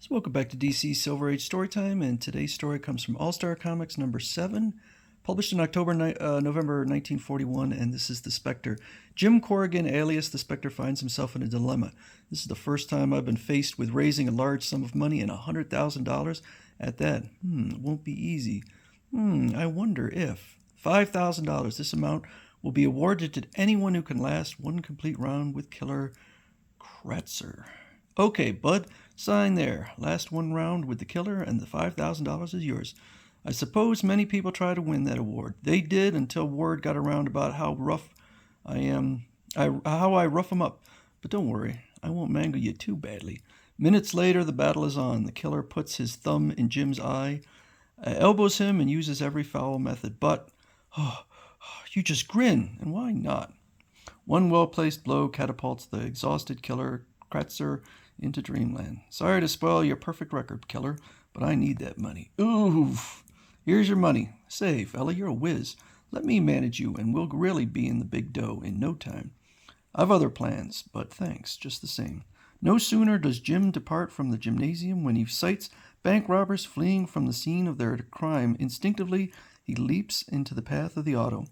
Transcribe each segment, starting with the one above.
So welcome back to DC Silver Age Storytime, and today's story comes from All-Star Comics number 7, published in November 1941, and this is The Spectre. Jim Corrigan, alias The Spectre, finds himself in a dilemma. This is the first time I've been faced with raising a large sum of money, and $100,000 at that. It won't be easy. I wonder if $5,000, this amount, will be awarded to anyone who can last one complete round with Killer Kratzer. Okay, bud, sign there. Last one round with the killer, and the $5,000 is yours. I suppose many people try to win that award. They did until word got around about how rough I am, how I rough 'em up. But don't worry, I won't mangle you too badly. Minutes later, the battle is on. The killer puts his thumb in Jim's eye, elbows him, and uses every foul method. But, you just grin, and why not? One well-placed blow catapults the exhausted Killer Kratzer into dreamland. Sorry to spoil your perfect record, killer, but I need that money. Oof! Here's your money. Say, fella, you're a whiz. Let me manage you, and we'll really be in the big dough in no time. I've other plans, but thanks, just the same. No sooner does Jim depart from the gymnasium when he sights bank robbers fleeing from the scene of their crime. Instinctively, he leaps into the path of the auto.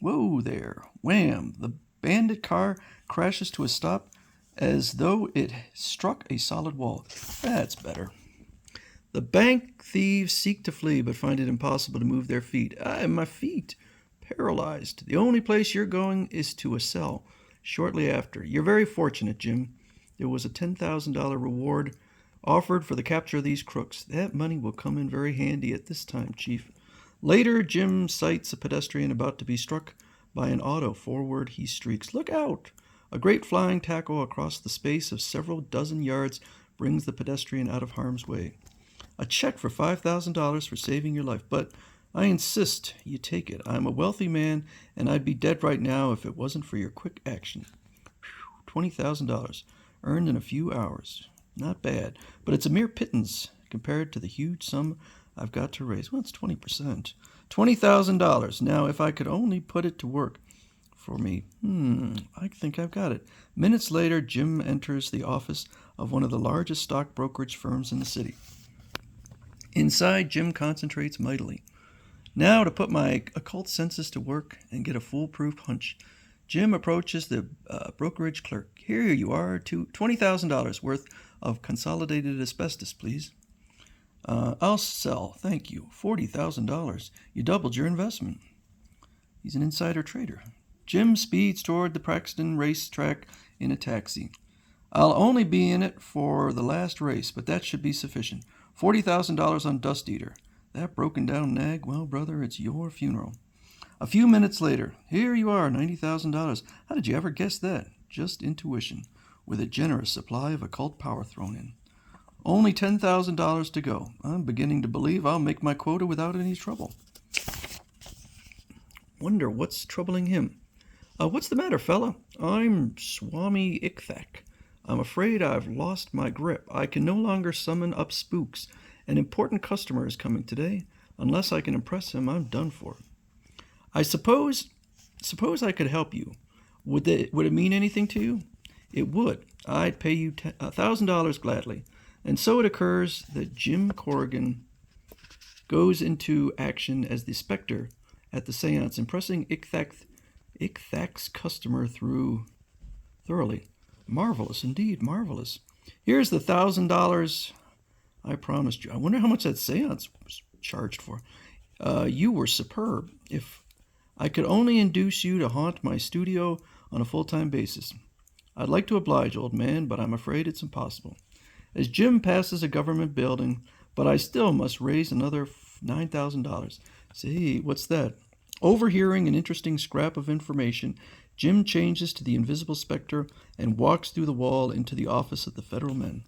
Whoa there! Wham! The bandit car crashes to a stop as though it struck a solid wall. That's better. The bank thieves seek to flee, but find it impossible to move their feet. My feet! Paralyzed. The only place you're going is to a cell. Shortly after. You're very fortunate, Jim. There was a $10,000 reward offered for the capture of these crooks. That money will come in very handy at this time, Chief. Later, Jim sights a pedestrian about to be struck by an auto. Forward he streaks. Look out! A great flying tackle across the space of several dozen yards brings the pedestrian out of harm's way. A check for $5,000 for saving your life, but I insist you take it. I'm a wealthy man, and I'd be dead right now if it wasn't for your quick action. $20,000, earned in a few hours. Not bad, but it's a mere pittance compared to the huge sum I've got to raise. Well, it's 20%. $20,000. Now, if I could only put it to work for me. I think I've got it. Minutes later, Jim enters the office of one of the largest stock brokerage firms in the city. Inside, Jim concentrates mightily. Now to put my occult senses to work and get a foolproof hunch. Jim approaches the brokerage clerk. Here you are, $20,000 worth of consolidated asbestos, please. I'll sell, thank you. $40,000. You doubled your investment. He's an insider trader. Jim speeds toward the Paxton racetrack in a taxi. I'll only be in it for the last race, but that should be sufficient. $40,000 on Dust Eater. That broken down nag, well, brother, it's your funeral. A few minutes later, here you are, $90,000. How did you ever guess that? Just intuition, with a generous supply of occult power thrown in. Only $10,000 to go. I'm beginning to believe I'll make my quota without any trouble. Wonder what's troubling him. What's the matter, fella? I'm Swami Ikthak. I'm afraid I've lost my grip. I can no longer summon up spooks. An important customer is coming today. Unless I can impress him, I'm done for. I suppose I could help you. Would it mean anything to you? It would. I'd pay you $1,000 gladly. And so it occurs that Jim Corrigan goes into action as the Spectre at the seance, impressing Ikthak's customer thoroughly. Marvelous, indeed, marvelous. Here's the $1,000 I promised you. I wonder how much that seance was charged for. You were superb. If I could only induce you to haunt my studio on a full-time basis. I'd like to oblige, old man, but I'm afraid it's impossible. As Jim passes a government building, but I still must raise another $9,000. See, what's that? Overhearing an interesting scrap of information, Jim changes to the invisible Spectre and walks through the wall into the office of the Federal Men.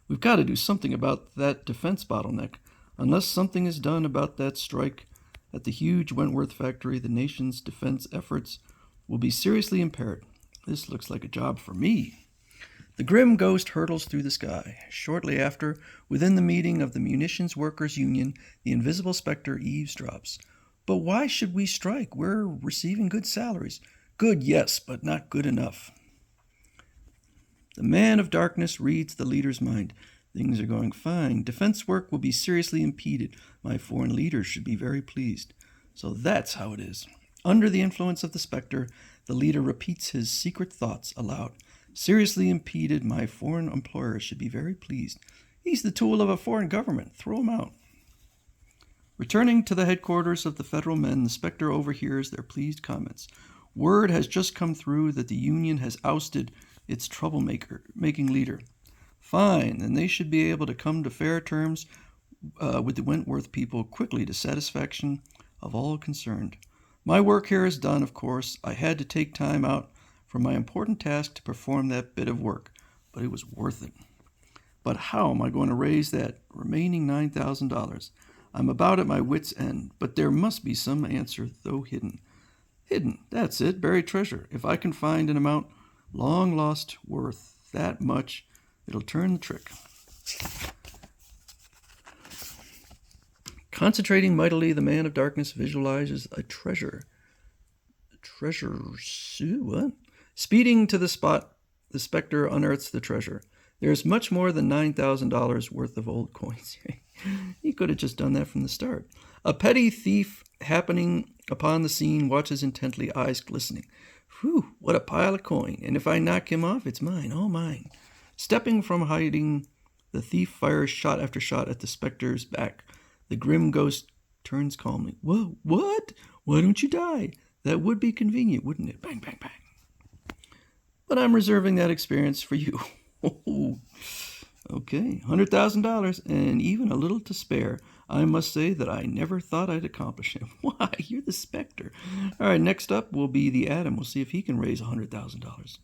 We've got to do something about that defense bottleneck. Unless something is done about that strike at the huge Wentworth factory, the nation's defense efforts will be seriously impaired. This looks like a job for me. The grim ghost hurtles through the sky. Shortly after, within the meeting of the Munitions Workers' Union, the invisible Spectre eavesdrops. But why should we strike? We're receiving good salaries. Good, yes, but not good enough. The man of darkness reads the leader's mind. Things are going fine. Defense work will be seriously impeded. My foreign leaders should be very pleased. So that's how it is. Under the influence of the Spectre, the leader repeats his secret thoughts aloud. Seriously impeded, my foreign employers should be very pleased. He's the tool of a foreign government. Throw him out. Returning to the headquarters of the federal men, the Spectre overhears their pleased comments. Word has just come through that the Union has ousted its troublemaking leader. Fine, then they should be able to come to fair terms with the Wentworth people quickly to satisfaction of all concerned. My work here is done, of course. I had to take time out from my important task to perform that bit of work, but it was worth it. But how am I going to raise that remaining $9,000? I'm about at my wit's end, but there must be some answer, though hidden. Hidden, that's it, buried treasure. If I can find an amount long lost worth that much, it'll turn the trick. Concentrating mightily, the man of darkness visualizes a treasure. What? Speeding to the spot, the Spectre unearths the treasure. There's much more than $9,000 worth of old coins. He could have just done that from the start. A petty thief happening upon the scene watches intently, eyes glistening. Whew, what a pile of coin. And if I knock him off, it's mine, all mine. Stepping from hiding, the thief fires shot after shot at the Spectre's back. The grim ghost turns calmly. Whoa, what? Why don't you die? That would be convenient, wouldn't it? Bang, bang, bang. But I'm reserving that experience for you. Okay, $100,000 and even a little to spare. I must say that I never thought I'd accomplish it. Why, you're the Spectre. All right, next up will be the Atom. We'll see if he can raise $100,000.